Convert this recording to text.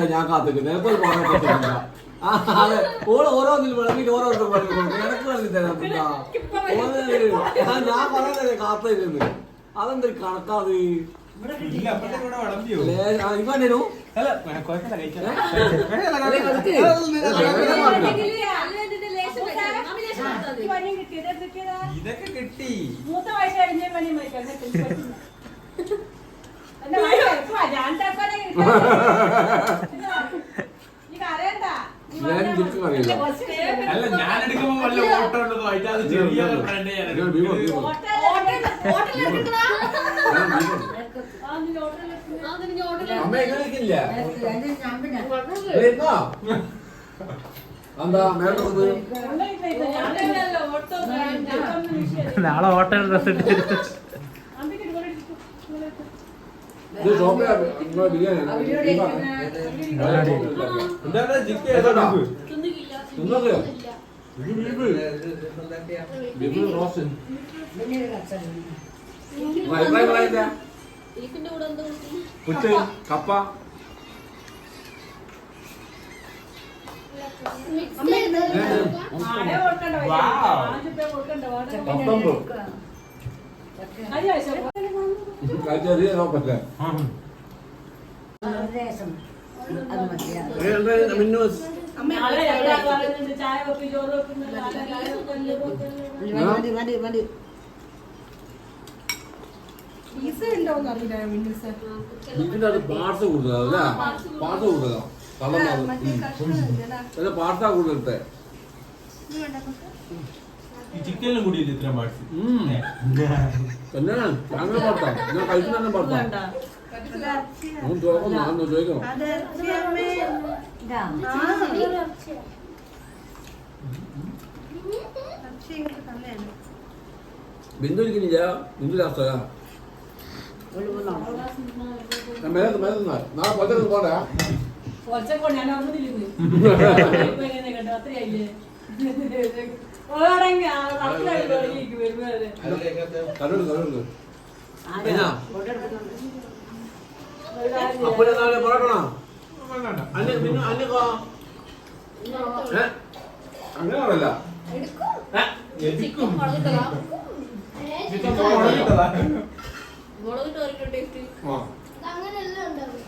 ഞാൻ കാത്തിക്കുന്നു ഓരോന്നിൽ വിളമ്പിട്ട് ഓരോരുത്തർ പഠിക്കുന്നു ഇടക്ക് കളി തരാ ഞാൻ പറയാൻ കാത്തിരുന്നു അതെന്തൊരു കണക്കാത് ഇവനു ഇതൊക്കെ കിട്ടി മൂത്ത വയസ്സ് കഴിഞ്ഞ പണി അല്ല ഞാൻ എടുക്കുമ്പോ വല്ല ഓട്ടോ ഉള്ളതോ ആയിട്ട് അത് ചെറിയ അമ്മ എങ്ങനെയില്ല എന്താ നാളെ ഹോട്ടൽ ഡ്രസ് ഇട്ട് ഇത് ഷോപ്പിലാ ബിരിയാണി പുട്ട് കപ്പ പാർട്സ് കൂടുതലാ പാർട്സ് കൂടുതലാ പാർട്ടാ കൂടുതലത്തെ ചിക്കനിലും കൂടിയില്ല ഇത്ര പാർട്സ് എന്നാ അങ്ങനെ പാർട്ടാ ഞാൻ കഴിക്കുന്ന പാർട്ടാ ചോദിക്കണം ബിന്ദു ഇരിക്കുന്നില്ല ബിന്ദു ലാസ്റ്റോ നാളെ പച്ചക്ക് പോട്ടെ അപ്പൊ പൊറോട്ടണോ അങ്ങനെ പറയല്ല മുളകിട്ട് ടേസ്റ്റ് അങ്ങനെയല്ല ഉണ്ടാവും.